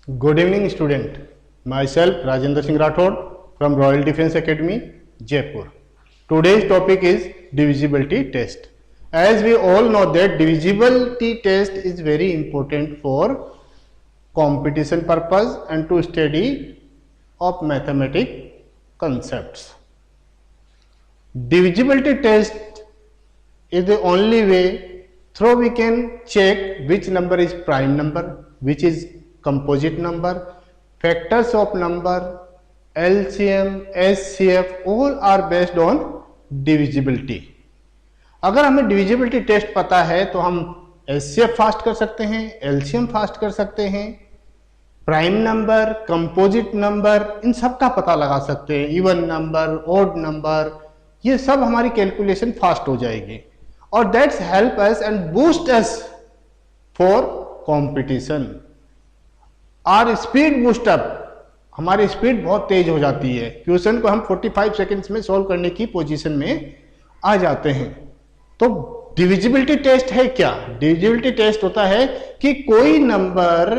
Good evening, student. Myself Rajendra Singh Rathod from Royal Defence Academy, Jaipur. Today's topic is divisibility test. As we all know that divisibility test is very important for competition purpose and to study of mathematical concepts. Divisibility test is the only way through we can check which number is prime number, which is composite number, factors of number, LCM, SCF, all are based on divisibility. अगर हमें divisibility test पता है तो हम SCF fast कर सकते हैं, LCM fast कर सकते हैं, प्राइम नंबर, कंपोजिट नंबर, इन सब का पता लगा सकते हैं, इवन नंबर, ऑड नंबर, ये सब हमारी कैलकुलेशन फास्ट हो जाएगी और that's help us and boost us for competition. Our speed boost up, हमारी स्पीड बहुत तेज हो जाती है, क्वेश्चन को हम 45 सेकंड्स में सॉल्व करने की पोजीशन में आ जाते हैं। तो डिविजिबिलिटी टेस्ट है क्या? डिविजिबिलिटी टेस्ट होता है कि कोई नंबर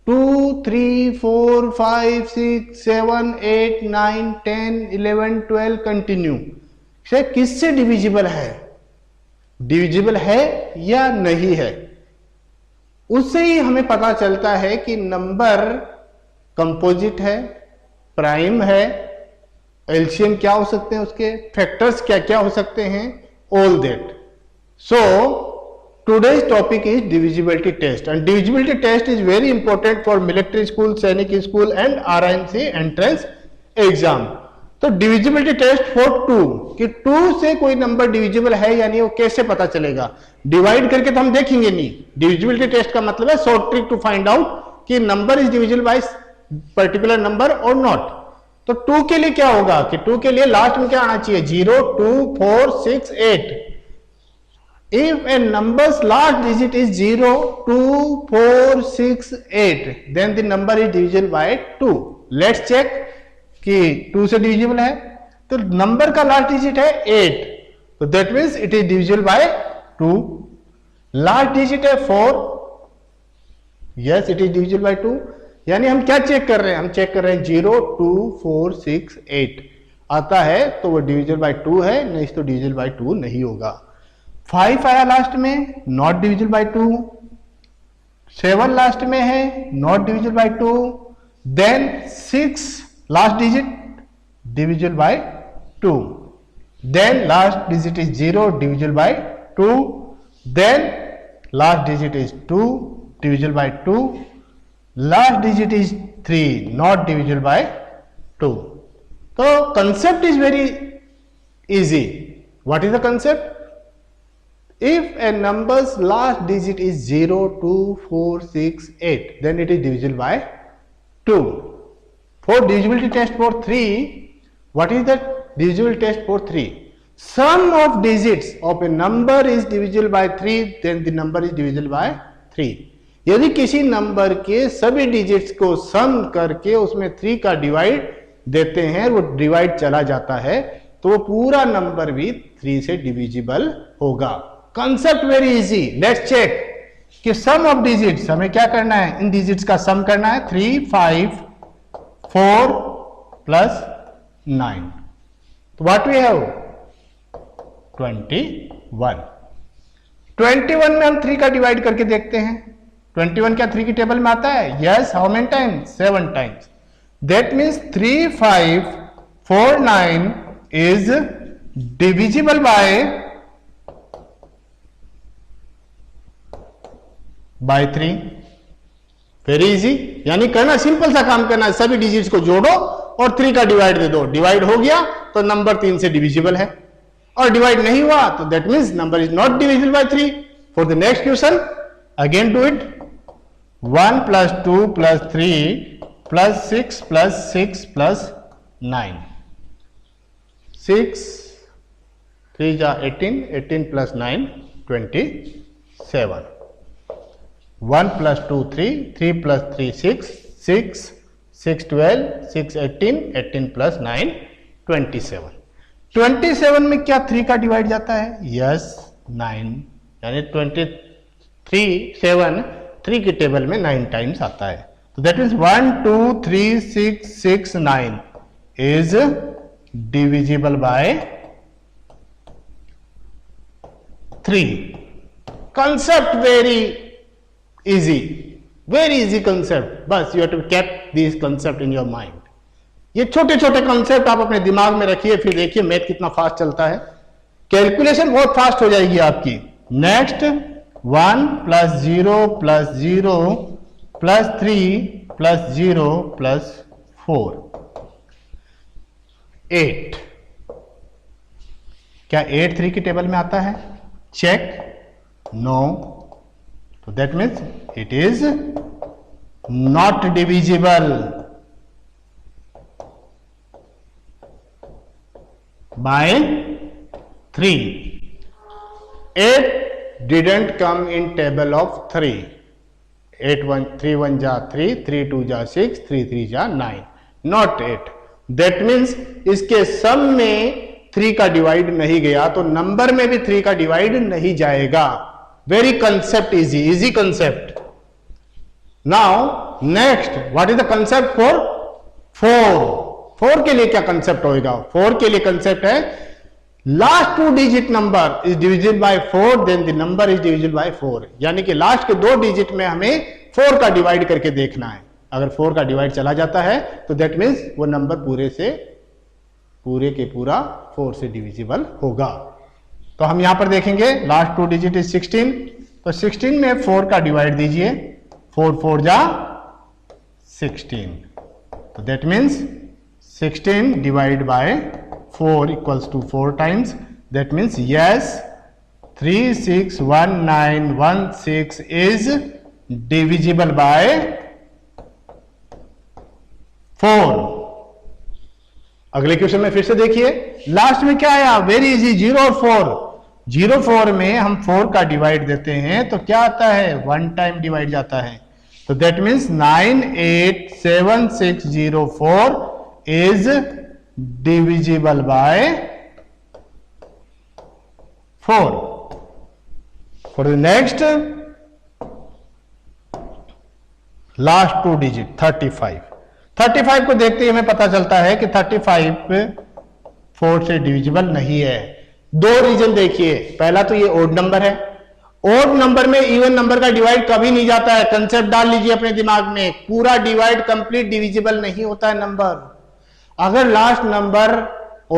2, 3, 4, 5, 6, 7, 8, 9, 10, 11, 12 कंटिन्यू से किससे डिविजिबल है, डिविजिबल है या नहीं है, उससे ही हमें पता चलता है कि नंबर कंपोजिट है, प्राइम है, एलसीएम क्या हो सकते हैं, उसके फैक्टर्स क्या क्या हो सकते हैं, all that. So today's topic is divisibility test and divisibility test is very important for military school, सैनिक school and RIMC entrance exam। तो डिविजिबिलिटी टेस्ट फॉर 2 कि 2 से कोई नंबर डिविजिबल है या नहीं वो कैसे पता चलेगा? डिवाइड करके तो हम देखेंगे नहीं। डिविजिबिलिटी टेस्ट का मतलब है short trick to find out कि number is divisible by particular number or not. तो 2 के लिए क्या होगा कि 2 के लिए लास्ट में क्या आना चाहिए? 0, 2, 4, 6, 8। If a number's last digit is 0, 2, 4, 6, 8, then the number is divisible by 2. Let's check कि 2 से डिविजिबल है, तो नंबर का लास्ट डिजिट है 8, तो that means it is divisible by 2। Last digit है 4, yes it is divisible by 2। यानी हम क्या चेक कर रहे हैं? हम चेक कर रहे हैं 0, 2, 4, 6, 8 आता है तो वो डिविजिबल बाय 2 है, नहीं तो डिविजिबल बाय 2 नहीं होगा। 5 आया लास्ट में, नॉट डिविजिबल बाय 2। 7 लास्ट में है, not divisible by 2। Then 6 last digit divisible by 2। Then last digit is 0 divisible by 2। Then last digit is 2 divisible by 2। Last digit is 3 not divisible by 2। तो concept is very easy. What is the concept? If a number's last digit is 0, 2, 4, 6, 8, then it is divisible by 2. For divisibility test for 3, what is the divisibility test for 3? Sum of digits of a number is divisible by 3, then the number is divisible by 3. यदि किसी number के सभी digits को सम करके उसमें 3 का divide देते हैं, वो डिवाइड चला जाता है, तो वो पूरा नंबर भी 3 से डिविजिबल होगा। Concept very easy. Let's check कि सम ऑफ डिजिट्स, हमें क्या करना है? इन डिजिट्स का सम करना है। 3, 5, 4 प्लस 9, तो व्हाट वी हैव? 21। 21 में हम 3 का डिवाइड करके देखते हैं। 21 क्या 3 की टेबल में आता है? Yes. How many times? 7 times. That means 3, 5, 4, 9 is divisible by 3। Very easy. यानी करना सिंपल सा काम करना है, सभी डिजिट्स को जोड़ो और 3 का डिवाइड दे दो। डिवाइड हो गया तो नंबर 3 से डिविजिबल है, और डिवाइड नहीं हुआ तो that means number is not divisible by 3। For the next question again do it. 1 plus 2 plus 3 plus 6 plus 6 plus 9। 6 3 जा 18, 18 प्लस 9 27। 1 plus 2 3, 3 plus 3 6, 6 6 12, 6 18, 18 plus 9 27। 27 में क्या 3 का डिवाइड जाता है? यस 9। यानी 23 7 3 की टेबल में 9 टाइम्स आता है। So that is 1, 2, 3, 6, 6, 9 is divisible by 3. Concept very easy concept. बस you have to keep these concept in your mind. ये छोटे छोटे concept आप अपने दिमाग में रखिए, फिर देखिए मैथ कितना फास्ट चलता है, कैलकुलेशन बहुत फास्ट हो जाएगी आपकी. नेक्स्ट 1 + 0 + 0 + 3 + 0 + 4 8. क्या 8 3 की टेबल में आता है? चेक. नो. तो that means it is not divisible by 3. 8 didn't come in table of 3. 3 1 जा 3, 3 2 जा 6, 3 3 जा 9, not 8. दैट मीन्स इसके सम में 3 का डिवाइड नहीं गया, तो नंबर में भी 3 का डिवाइड नहीं जाएगा. Very concept easy concept. Now next, what is the concept for 4? 4 के लिए क्या कंसेप्ट होगा? 4 के लिए कंसेप्ट है last 2 digit number is divisible by 4, then the number is divisible by 4. यानी कि लास्ट के 2 डिजिट में हमें 4 का डिवाइड करके देखना है. अगर 4 का डिवाइड चला जाता है तो दैट मीन्स वो नंबर पूरे के पूरा 4 से डिविजिबल होगा. तो हम यहां पर देखेंगे लास्ट 2 डिजिट इज 16, तो 16 में 4 का डिवाइड दीजिए. 4 4 जा 16, तो that means 16 divide by 4 equals to 4 times. That means yes 3 6 1 9 1 6 is divisible by 4. अगले क्वेश्चन में फिर से देखिए, लास्ट में क्या आया? वेरी इजी, 0 और 4. 0 4 में हम 4 का डिवाइड देते हैं तो क्या आता है? 1 टाइम डिवाइड जाता है. तो that means 9 8 7 6 0 4 is divisible by 4. For the next last 2 digit 35. 35 को देखते ही हमें पता चलता है कि 35 4 से डिविजिबल नहीं है. 2 रीजन देखिए. पहला तो ये ओड नंबर है. ओड नंबर में इवन नंबर का डिवाइड कभी नहीं जाता है. कंसेप्ट डाल लीजिए अपने दिमाग में, पूरा डिवाइड कंप्लीट डिविजिबल नहीं होता है नंबर. अगर लास्ट नंबर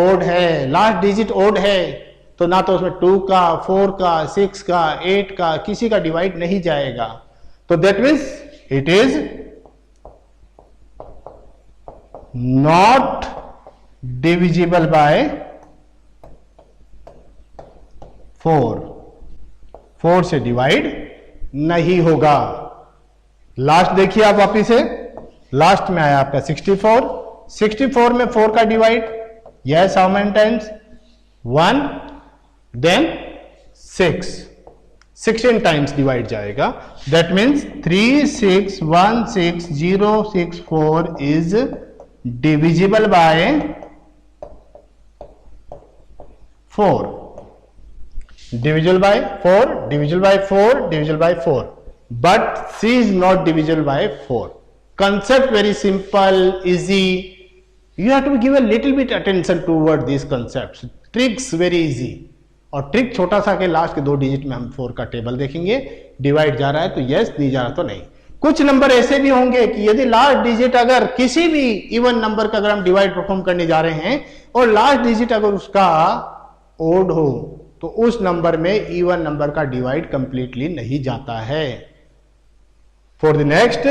ओड है, लास्ट डिजिट ओड है, तो ना तो उसमें 2 का 4 का 6 का 8 का किसी का डिवाइड नहीं जाएगा. तो that means it is not divisible by 4. 4 से डिवाइड नहीं होगा. लास्ट देखिए आप वापिस से, लास्ट में आया आपका 64. 64 में 4 का divide, yes, how many times? 1, then 6, 16 times divide जाएगा. That means 3 6 1 6 0 6 4 is divisible by 4. Divisible by 4, divisible by 4, divisible by 4. But C is not divisible by 4. Concept very simple, easy. You have to give a little bit attention toward these concepts. Tricks very easy. और trick छोटा सा के last के 2 digit में हम 4 का table देखेंगे. Divide जा रहा है तो यस, नहीं जा रहा तो नहीं. कुछ नंबर ऐसे भी होंगे कि यदि लास्ट डिजिट अगर किसी भी इवन नंबर का अगर हम डिवाइड परफॉर्म करने जा रहे हैं और लास्ट डिजिट अगर उसका ओड हो, तो उस नंबर में इवन नंबर का डिवाइड कंप्लीटली नहीं जाता है. फॉर द नेक्स्ट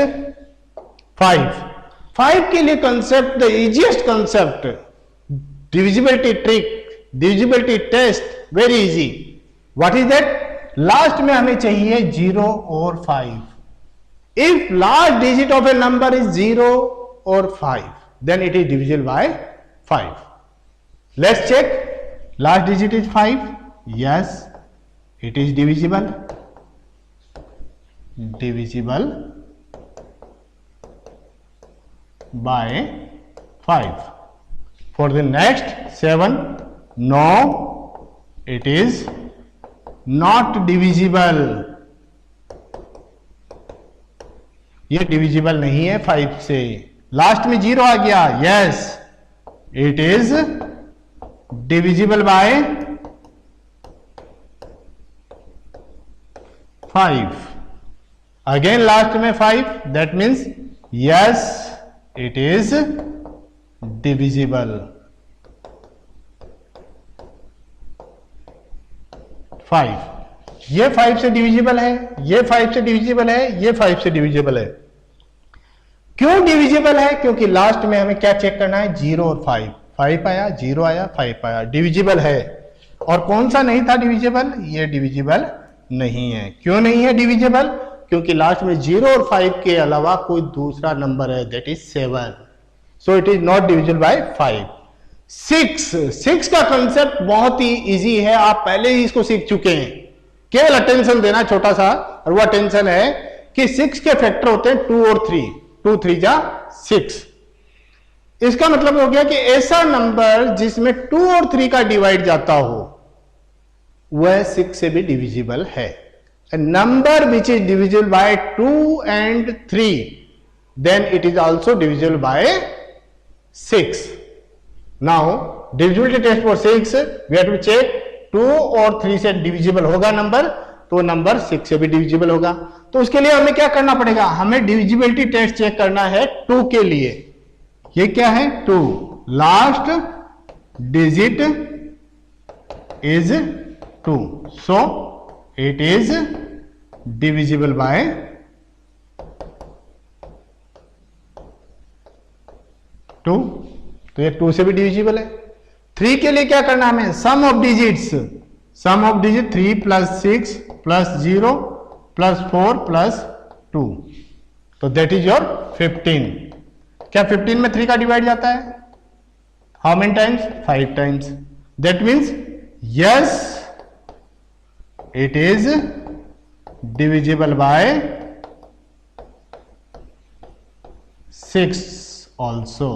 5 के लिए concept, the easiest concept, divisibility trick, divisibility test, very easy. What is that? Last में हमें चाहिए 0 और 5. If last digit of a number is 0 or 5, then it is divisible by 5. Let's check. Last digit is 5. Yes, it is divisible. Divisible by 5. For the next 7, no, it is not divisible. ये divisible नहीं है 5 से। Last में 0 आ गया, yes it is divisible bye 5। Again last में 5, that means yes it is divisible 5। ये 5 से divisible है, ये 5 से डिविजिबल है, ये 5 से डिविजिबल है। क्यों डिविजिबल है? क्योंकि लास्ट में हमें क्या चेक करना है, 0 और 5। 5 आया, 0 आया, 5 आया, डिविजिबल है। और कौन सा नहीं था डिविजिबल? ये डिविजिबल नहीं है। क्यों नहीं है डिविजिबल? क्योंकि लास्ट में 0 और 5 के अलावा कोई दूसरा नंबर है, that is 7। So it is not divisible bye 5। 6 का कंसेप्ट बहुत ही इजी है, आप पहले ही इसको सीख चुके हैं। केवल अटेंशन देना छोटा सा, और वो अटेंशन है कि 6 के फैक्टर होते हैं 2 और 3। 2 3 जा 6। इसका मतलब हो गया कि ऐसा नंबर जिसमें 2 और 3 का डिवाइड जाता हो वह 6 से भी डिविजिबल है। A number which is divisible by 2 and 3, then it is also divisible by 6. Now, divisibility test for 6, we have to check 2 और 3 से divisible होगा नंबर, तो नंबर 6 से भी divisible होगा। तो उसके लिए हमें क्या करना पड़ेगा? हमें divisibility test चेक करना है 2 के लिए। ये क्या है? 2, last digit is 2, so it is divisible by 2। तो ये 2 से भी डिविजिबल है। 3 के लिए क्या करना है हमें? Sum of digits. Sum of digit 3 + 6 + 0 + 4 + 2, तो दैट इज योर 15। क्या 15 में 3 का डिवाइड जाता है? How many times? 5 times. That means yes it is divisible by 6 also।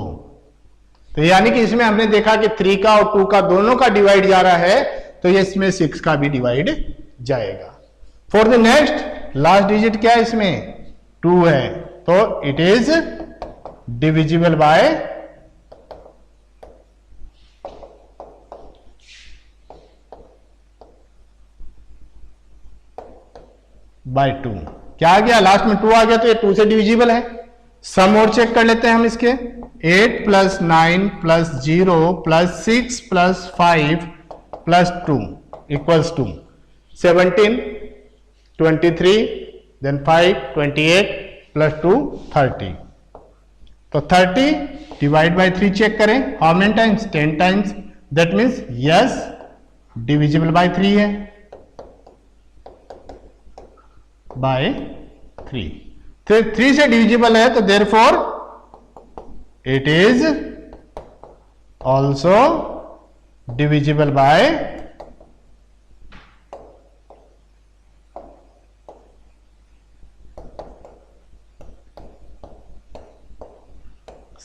तो यानी कि इसमें हमने देखा कि 3 का और 2 का दोनों का डिवाइड जा रहा है, तो ये इसमें 6 का भी डिवाइड जाएगा। For the next last digit क्या है इसमें? 2 है, तो इट इज डिविजिबल बाय 2। क्या आ गया? लास्ट में 2 आ गया, तो ये 2 से डिविजिबल है। सम और चेक कर लेते हैं हम इसके। 8 + 9 + 0 + 6 + 5 + 2 = 2। 17, 23, then 5, 28 + 2 30। तो 30 डिवाइड बाय 3 चेक करें। How many times? 10 times. That means yes divisible by 3 है, बाय 3। तो 3 से डिविजिबल है, तो therefore it is also divisible by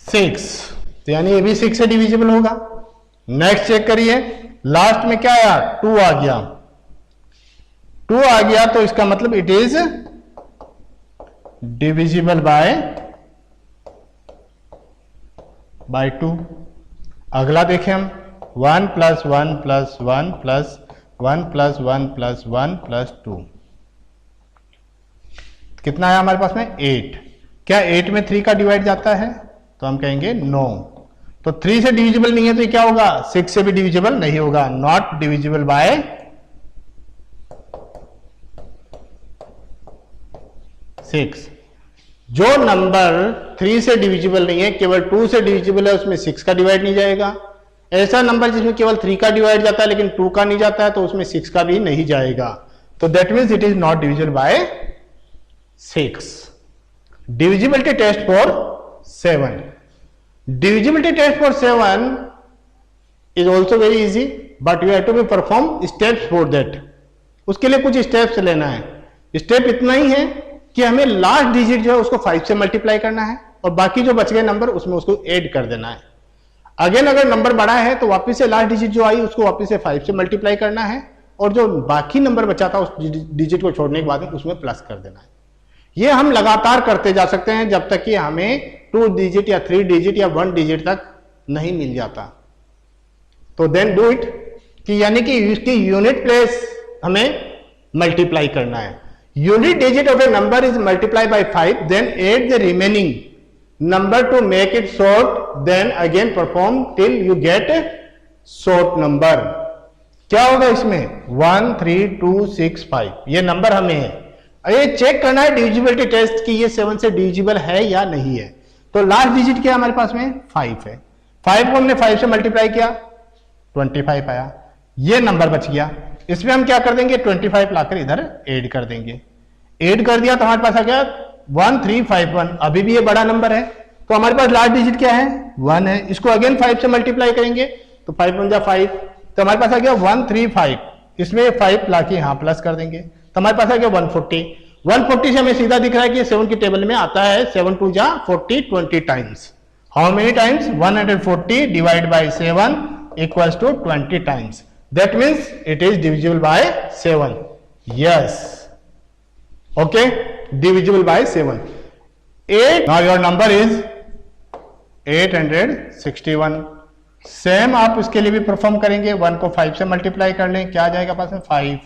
6। तो यानी ये भी 6 से डिविजिबल होगा। नेक्स्ट चेक करिए, लास्ट में क्या आया? 2 आ गया। 2 आ गया, तो इसका मतलब इट इज डिविजिबल बाय 2। अगला देखें हम, 1 + 1 + 1 + 1 + 1 + 1 + 2, कितना आया हमारे पास में? 8। क्या 8 में 3 का डिवाइड जाता है? तो हम कहेंगे नो। तो 3 से डिविजिबल नहीं है, तो क्या होगा? 6 से भी डिविजिबल नहीं होगा, नॉट डिविजिबल बाय 6। जो नंबर 3 से डिविजिबल नहीं है, केवल 2 से डिविजिबल है, उसमें 6 का डिवाइड नहीं जाएगा। ऐसा नंबर जिसमें केवल 3 का डिवाइड जाता है लेकिन 2 का नहीं जाता है, तो उसमें 6 का भी नहीं जाएगा। तो that means it is not divisible by 6। Divisibility test for 7। Divisibility test for 7 is also very easy, but you have to be perform steps for that. उसके लिए कुछ स्टेप्स लेना है। स्टेप इतना ही है कि हमें लास्ट डिजिट जो है उसको 5 से मल्टीप्लाई करना है, और बाकी जो बच गए नंबर उसमें उसको ऐड कर देना है। अगेन अगर नंबर बड़ा है तो वापस से लास्ट डिजिट जो आई उसको वापस से 5 से मल्टीप्लाई करना है, और जो बाकी नंबर बचा था उस डिजिट को छोड़ने के बाद उसमें प्लस कर देना है। ये हम लगातार करते जा सकते हैं जब तक कि हमें 2 डिजिट या 3 डिजिट या 1 डिजिट तक नहीं मिल जाता। तो देन डू इट, कि यानी कि इसकी यूनिट प्लेस हमें मल्टीप्लाई करना है। Unit digit of a number is multiply by 5, then add the remaining number to make it short, then again perform till you get a short number. क्या होगा इसमें 1 3 2 6 5 ये नंबर हमें है। ये चेक करना है डिविजिबिलिटी टेस्ट कि ये 7 से डिविजिबल है या नहीं है। तो लास्ट डिजिट क्या हमारे पास में 5 है। 5 को हमने 5 से मल्टीप्लाई किया 25 आया, ये नंबर बच गया। इसमें हम क्या कर देंगे 25 लाकर इधर ऐड कर देंगे। ऐड कर दिया तो हमारे पास आ गया 1351। अभी भी ये बड़ा नंबर है तो हमारे पास लास्ट डिजिट क्या है 1 है। इसको अगेन 5 से मल्टीप्लाई करेंगे तो 5 1 जा 5, तो हमारे पास आ गया 135। इसमें 5 लाके यहां प्लस कर देंगे तो हमारे पास आ गया 140। 140 से हमें सीधा दिख रहा है कि 7 की टेबल में आता है 7 2 जा 40 20 times. How many times 140 divide by 7 equals to 20 times. That means it is divisible by 7। Yes, okay, divisible by 7। 8, now your number is 861। Same आप इसके लिए भी परफॉर्म करेंगे। 1 को 5 से मल्टीप्लाई कर लें, क्या आ जाएगा पास में 5।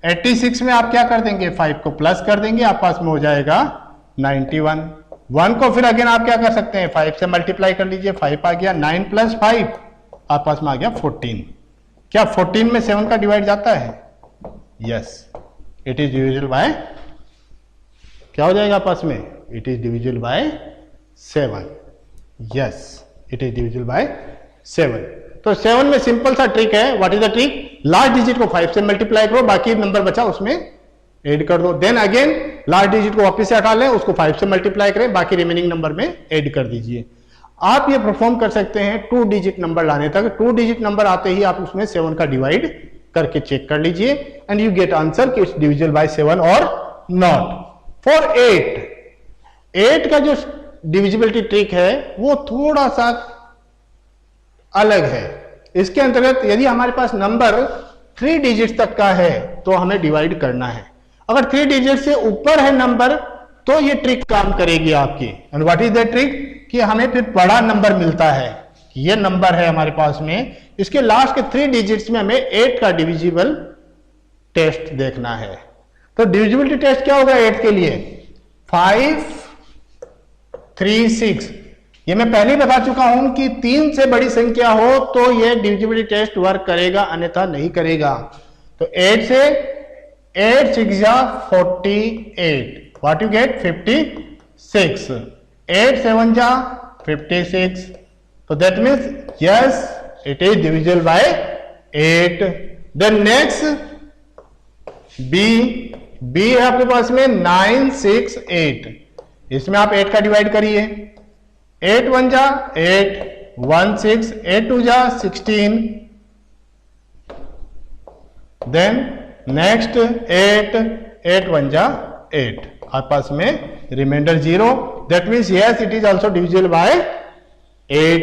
86 में आप क्या कर देंगे 5 को प्लस कर देंगे, आप पास में हो जाएगा 91। 1 को फिर अगेन आप क्या कर सकते हैं 5 से मल्टीप्लाई कर लीजिए, 5 आ गया, 9 + 5 आप पास में आ गया 14। क्या 14 में 7 का डिवाइड जाता है? Yes, it is divisible bye, क्या हो जाएगा पास में, it is divisible by 7। Yes, it is divisible by 7। तो 7 में सिंपल सा ट्रिक है। What is the trick? Last digit को 5 से मल्टीप्लाई करो, बाकी नंबर बचा उसमें ऐड कर दो। देन अगेन लास्ट डिजिट को वापस से हटा लें, उसको 5 से मल्टीप्लाई करें, बाकी रिमेनिंग नंबर में ऐड कर दीजिए। आप ये परफॉर्म कर सकते हैं 2 डिजिट नंबर लाने तक। 2 डिजिट नंबर आते ही आप उसमें 7 का डिवाइड करके चेक कर लीजिए एंड यू गेट आंसर कि इट्स डिविजिबल बाय 7 और नॉट। फॉर 8 का जो डिविजिबिलिटी ट्रिक है वो थोड़ा सा अलग है। इसके अंतर्गत यदि हमारे पास नंबर 3 डिजिट तक का है तो हमें डिवाइड करना है। अगर 3 डिजिट से ऊपर है नंबर तो ये ट्रिक काम करेगी आपकी। And what is the trick? कि हमें फिर बड़ा नंबर मिलता है कि ये नंबर है हमारे पास में, इसके लास्ट के 3 डिजिट्स में हमें 8 का डिविजिबल टेस्ट देखना है। तो डिविजिबिलिटी टेस्ट क्या होगा 8 के लिए? 5 3 6। ये मैं पहले ही बता चुका हूं कि 3 से बड़ी संख्या हो तो ये डिविजिबिलिटी टेस्ट वर्क करेगा, अन्यथा नहीं करेगा। तो 8 से 8 6 जा 48, व्हाट यू गेट 56। 8 7 जा 56, तो that means yes it is divisible by 8। Then next B है आपके पास में 9 6 8। इसमें आप 8 का डिवाइड करिए, 8 1 जा 8, 1 6, 8 2 जा 16। देन नेक्स्ट 8 1 जा 8, आपके पास में remainder 0। That means yes it is also divisible by 8।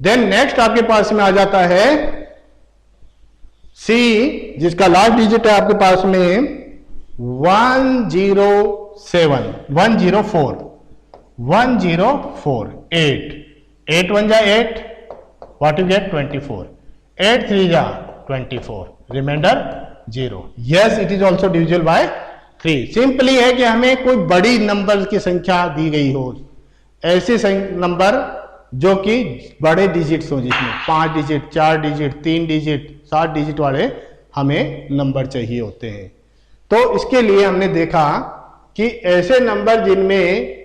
Then next आपके पास में आ जाता है सी, जिसका लास्ट डिजिट है आपके पास में 104। 8 1 जा 8, व्हाट यू गेट 24। 8 3 जा 24, remainder 0। Yes it is also divisible by 3। Simply है कि हमें कोई बड़ी नंबर की संख्या दी गई हो, ऐसे नंबर जो कि बड़े डिजिट्स हो, जिसमें 5 डिजिट 4 डिजिट 3 डिजिट 7 डिजिट वाले हमें नंबर चाहिए होते हैं। तो इसके लिए हमने देखा कि ऐसे नंबर जिनमें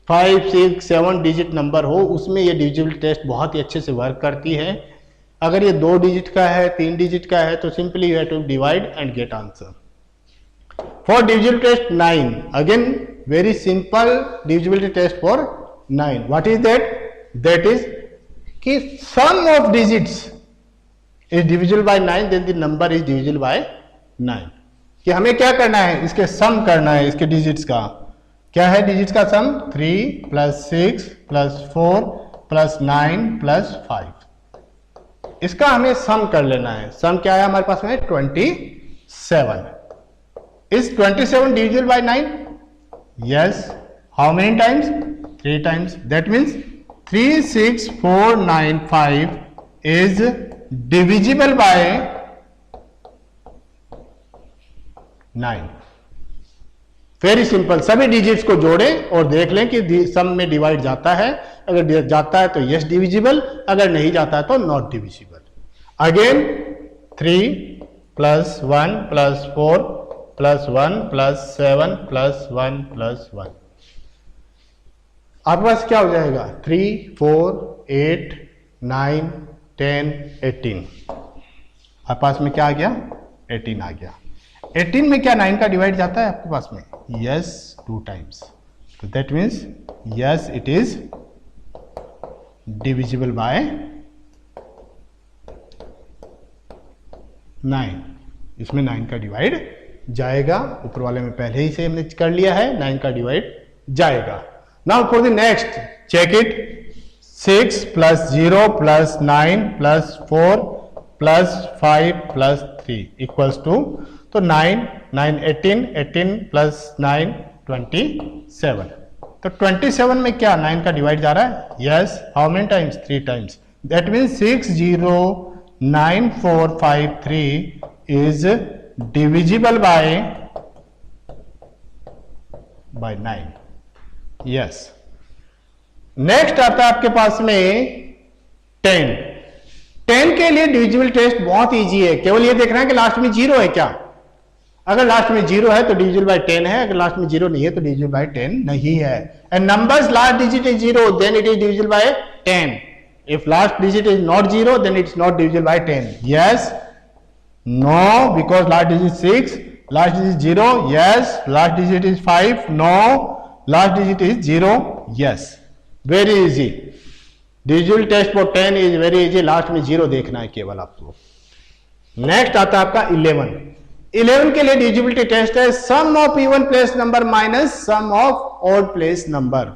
5 6 7 डिजिट नंबर हो उसमें ये डिविजिबिलिटी टेस्ट बहुत ही अच्छे से वर्क करती है। अगर ये 2 डिजिट का है 3 डिजिट का है तो simply you have to divide and get answer. For divisibility test 9, again very simple divisibility test for 9. What is that? That is कि sum of digits is divisible by 9, then the number is divisible by 9. कि हमें क्या करना है, इसके सम करना है, इसके डिजिट्स का। क्या है डिजिट्स का सम? 3 + 6 + 4 + 9 + 5। इसका हमें सम कर लेना है। सम क्या है हमारे पास में 27। Is 27 divisible by 9? Yes. How many times? 3 times. That means 36495 is divisible by 9. Very simple. सभी डिजिट्स को जोड़ें और देख लें कि सम में डिवाइड जाता है. अगर जाता है तो यस डिविजिबल, अगर नहीं जाता है तो not divisible. Again 3 plus 1 plus 4 plus 1 plus 7 plus 1 plus 1. आपके पास क्या हो जाएगा? 3 4 8 9 10 18. आपके पास में क्या आ गया? 18 आ गया. 18 में क्या 9 का डिवाइड जाता है आपके पास में? Yes, 2 times. तो that means yes it is divisible by 9. इसमें 9 का डिवाइड जाएगा. ऊपर वाले में पहले ही से हमने कर लिया है, 9 का डिवाइड जाएगा. Now for the next, check it. 6 plus 0 plus 9 plus 4 plus 5 plus 3 equals to, तो 9 9 18 18 प्लस 9 27. तो 27 में क्या 9 का डिवाइड जा रहा है? Yes. How many times? 3 times. That means 609,453 is divisible by 9. Yes. Next आता है आपके पास में 10. 10 के लिए डिविजिबल टेस्ट बहुत इजी है. केवल ये देखना है कि लास्ट में 0 है क्या. अगर लास्ट में 0 है तो डिविजिबल बाय 10 है. अगर लास्ट में 0 नहीं है तो डिविजिबल बाय 10 नहीं है. And numbers last digit is 0, then it is divisible by 10. If last digit is not 0, then it's not divisible by 10. Yes, no, because last digit 6, last digit 0. Yes, last digit is 5. No, last digit is 0. Yes, very easy. Divisible test for 10 is very easy. Last में 0 देखना है केवल आपको. Next आता है आपका 11. 11 के लिए डिविजिबिलिटी टेस्ट है sum of even place number minus sum of odd place number.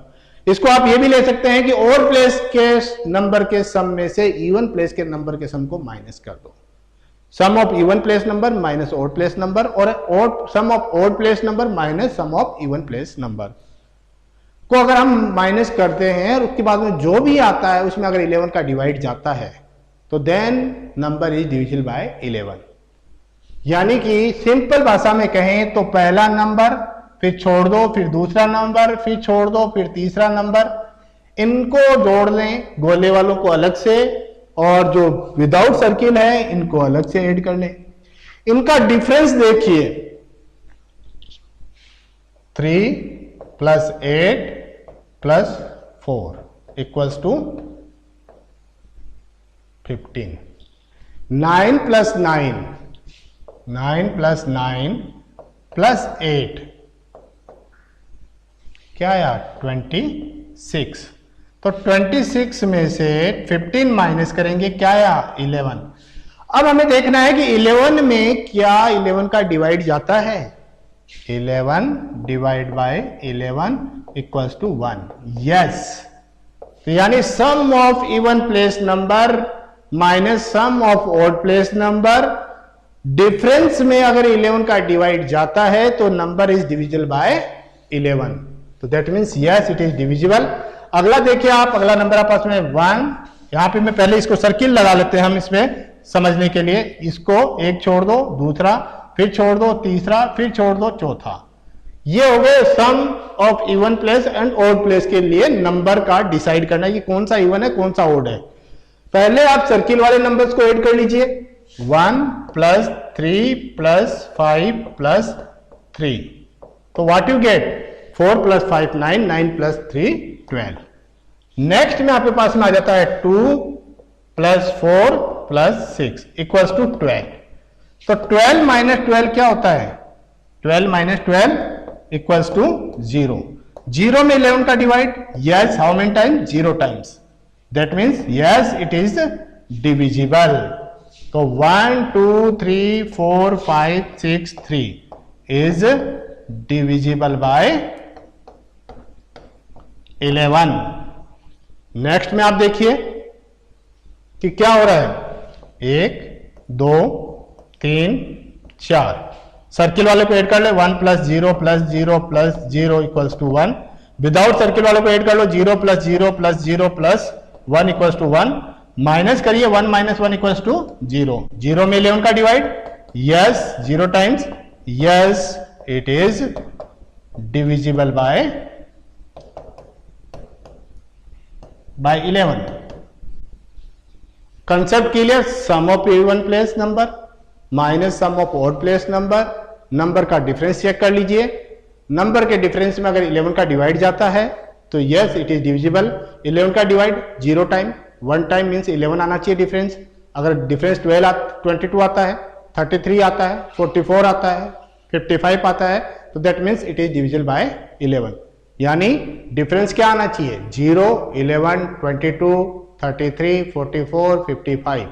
इसको आप ये भी ले सकते हैं कि ऑड प्लेस के नंबर के सम में से इवन प्लेस के नंबर के सम को माइनस कर दो. Sum of even place number minus odd place number, और sum of odd place number minus sum of even place number को अगर हम माइनस करते हैं और उसके बाद में जो भी आता है उसमें अगर 11 का डिवाइड जाता है तो then number is divisible by 11. यानी कि सिंपल भाषा में कहें तो पहला नंबर, फिर छोड़ दो, फिर दूसरा नंबर, फिर छोड़ दो, फिर तीसरा नंबर, इनको जोड़ लें गोले वालों को अलग से, और जो विदाउट सर्किल है इनको अलग से ऐड कर लें. इनका डिफरेंस देखिए. 3 plus 8 plus 4 equals to 15. 9 plus 9 plus 9 plus 8 क्या आया? 26. तो 26 में से 15 माइनस करेंगे, क्या आया? 11. अब हमें देखना है कि 11 में क्या 11 का डिवाइड जाता है. 11 divide by 11 equals to 1. Yes. तो यानी sum of even place number minus sum of odd place number, difference में अगर 11 का डिवाइड जाता है तो नंबर इज डिविजिबल बाय 11. तो that means yes it is divisible. अगला देखिए आप, अगला नंबर आप पास में 1. यहां पे मैं पहले इसको सर्किल लगा लेते हैं हम इसमें समझने के लिए. इसको एक छोड़ दो, दूसरा, फिर छोड़ दो, तीसरा, फिर छोड़ दो, चौथा. ये हो गए sum of even place and odd place के लिए नंबर का डिसाइड करना है कि कौन सा इवन है कौन सा ऑड है. पहले आप सर्किल वाले नंबर्स को ऐड कर लीजिए. 1 प्लस 3 प्लस 5 प्लस 3. तो what you get? 4 plus 5 9, 9 plus 3 12. Next में आपके पास में आ जाता है 2 प्लस 4 प्लस 6 इक्वल्स टू 12. तो 12 माइनस 12 क्या होता है? 12 माइनस 12 इक्वल्स टू 0. 0 में 11 का divide. Yes, how many times? 0 times. That means yes it is divisible. तो 1 2 3 4 5 6 3 इज डिविजिबल बाय 11. नेक्स्ट में आप देखिए कि क्या हो रहा है. 1 2 3 4 सर्किल वाले को ऐड कर ले, 1 plus 0 plus 0 plus 0 equals to 1। Without circle वाले को ऐड कर लो, 0 plus 0 plus 0 plus 1 equals to 1। Minus करिए, 1 माइनस 1 इक्वल्स टू 0। 0 में 11 का divide, yes 0 times, yes it is divisible by 11। Concept clear. Sum of even place number minus sum of odd place number, number का difference check कर लीजिए। Number के difference में अगर 11 का डिवाइड जाता है तो यस इट इज डिविजिबल। 11 का डिवाइड 0 टाइम, 1 टाइम मींस 11 आना चाहिए डिफरेंस। अगर डिफरेंस 22 आता है, 33 आता है, 44 आता है, 55 आता है, तो that means it is divisible by 11। यानी डिफरेंस क्या आना चाहिए, 0, 11, 22, 33, 44, 55।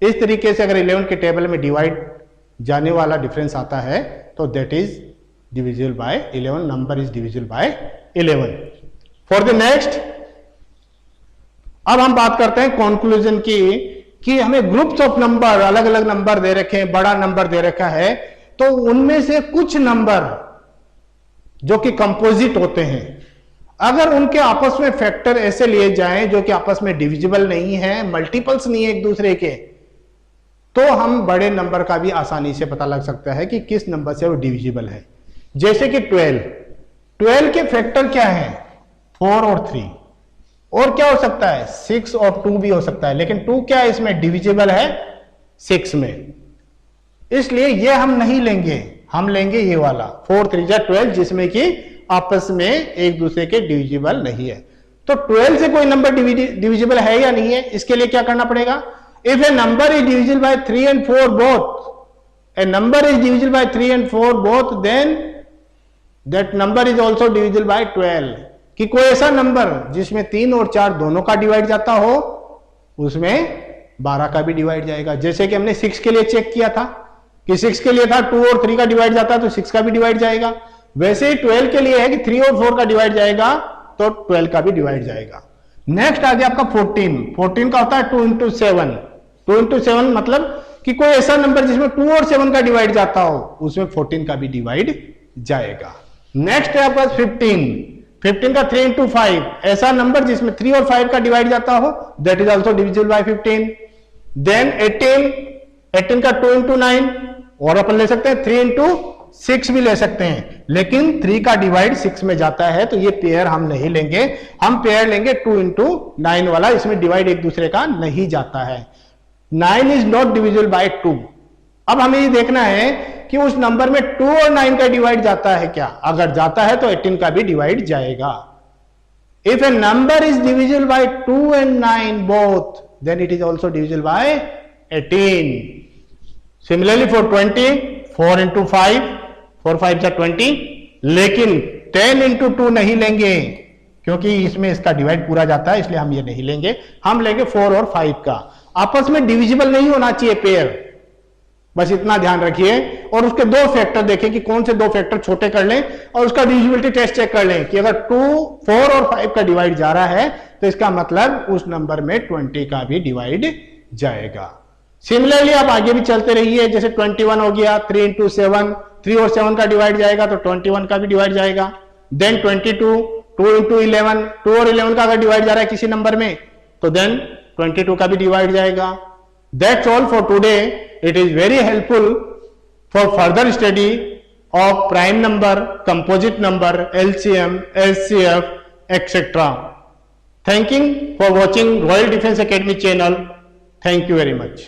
इस तरीके से अगर 11 के टेबल में डिवाइड जाने वाला डिफरेंस आता है तो that is divisible by 11, number is divisible by 11। For the next, अब हम बात करते हैं कंक्लूजन की, कि हमें ग्रुप्स ऑफ नंबर, अलग अलग नंबर दे रखे हैं, बड़ा नंबर दे रखा है, तो उनमें से कुछ नंबर जो कि कंपोजिट होते हैं, अगर उनके आपस में फैक्टर ऐसे लिए जाएं जो कि आपस में डिविजिबल नहीं है, मल्टीपल्स नहीं है एक दूसरे के, तो हम बड़े नंबर का भी आसानी से पता लग सकता है कि किस नंबर से वो डिविजिबल है। जैसे कि 12 के फैक्टर क्या है, 4 और 3, और क्या हो सकता है 6 और 2 भी हो सकता है, लेकिन 2 क्या है इसमें डिविजिबल है 6 में, इसलिए ये हम नहीं लेंगे, हम लेंगे ये वाला 4 3 जा 12, जिसमें कि आपस में एक दूसरे के डिविजिबल नहीं है। तो 12 से कोई नंबर डिविजिबल है या नहीं है, इसके लिए क्या करना पड़ेगा, if A number is divisible by 3 and 4 both, a number is divisible by 3 and 4 both, then that number is also divisible by 12। कि कोई ऐसा नंबर जिसमें 3 और 4 दोनों का डिवाइड जाता हो, उसमें 12 का भी डिवाइड जाएगा। जैसे कि हमने 6 के लिए चेक किया था कि 6 के लिए था 2 और 3 का डिवाइड जाता है तो 6 का भी डिवाइड जाएगा, वैसे ही 12 के लिए है कि 3 और 4 का डिवाइड जाएगा तो 12 का भी डिवाइड जाएगा। नेक्स्ट आ गया आपका 14 का होता है 2 into 7। 2 into 7 मतलब कि कोई ऐसा नंबर जिसमें 2 और 7 का डिवाइड जाता हो, उसमें 14 का भी डिवाइड जाएगा। नेक्स्ट है आपका 15 का 3 into 5, ऐसा नंबर जिसमें 3 और 5 का डिवाइड जाता हो, that is also divisible by 15। Then 18 का 2 into 9, और अपन ले सकते हैं 3 into 6 भी ले सकते हैं, लेकिन 3 का डिवाइड 6 में जाता है तो ये पेयर हम नहीं लेंगे, हम पेयर लेंगे 2 into 9 वाला, इसमें डिवाइड एक दूसरे का नहीं जाता है। 9 इज नॉट डिविजिबल बाय 2। अब हमें ये देखना है कि उस नंबर में 2 और 9 का डिवाइड जाता है क्या, अगर जाता है तो 18 का भी डिवाइड जाएगा। If A number is divisible by 2 and 9 both, then it is also divisible by 18। Similarly for 20, 4 into 5, 4 5 जा 20, लेकिन 10 into 2 नहीं लेंगे क्योंकि इसमें इसका डिवाइड पूरा जाता है, इसलिए हम ये नहीं लेंगे, हम लेंगे 4 और 5 का। आपस में डिविजिबल नहीं होना चाहिए पेयर, बस इतना ध्यान रखिए। और उसके दो फैक्टर देखें कि कौन से दो फैक्टर छोटे कर लें, और उसका डिविजिबिलिटी टेस्ट चेक कर लें कि अगर 2, 4 और 5 का डिवाइड जा रहा है तो इसका मतलब उस नंबर में 20 का भी डिवाइड जाएगा। सिमिलरली आप आगे भी चलते रहिए, जैसे 21 हो गया, 3 into 7, 3 और 7 का डिवाइड जाएगा तो 21 का भी डिवाइड जाएगा। देन 22, 2 into 11, 2 और 11 का अगर डिवाइड जा रहा है किसी नंबर में तो देन 22 का भी डिवाइड जाएगा। That's all for today. It is very helpful for further study of prime number, composite number, LCM, LCF, etc. Thanking for watching Royal Defense Academy channel. Thank you very much.